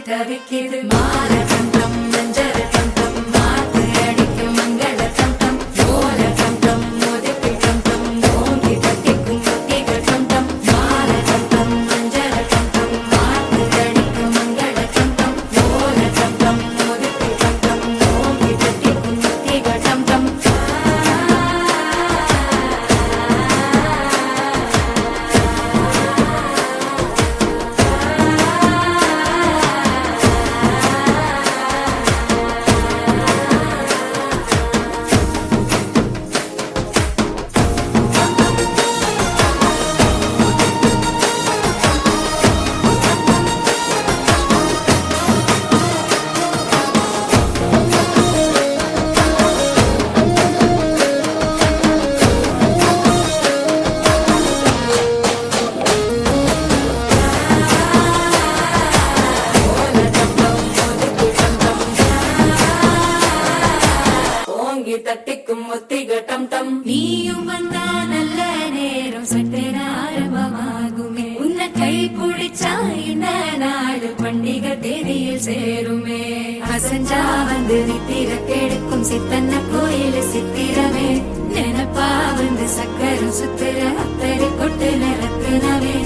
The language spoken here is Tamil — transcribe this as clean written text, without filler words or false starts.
தவிக்கிது மாற கண்டம் மஞ்சள் கண்டம் மாத்து அடிக்கும் மங்கள கண்டம் ஓல கண்டம் மோதிப்பி கண்டம் ஓங்கி தட்டிக்கும் முத்திகள் கண்டம் மாற கண்டம் மஞ்சள் கண்டம் மாத்து அடிக்கும் மங்கள கண்டம் ஓல கண்டம் மோதிப்பி கண்டம் ஓங்கி தட்டிக்கும் முத்திகள் கண்டம் தட்டிக்கும் ஒத்திக டம் டம் நீயும் வந்தா நல்ல நேரம் சட்டென ஆரம்பமாகுமே உன்னை கை பிடிச்சா இந்த நாடு பண்டிகை தேதியில் சேருமே அசஞ்சா வந்து நித்திர கெடுக்கும் சித்தன்ன கோயில் சித்திரமே நினப்பா வந்து சக்கரம் சுத்துற அத்தரை கொட்டு நிறத்துனவே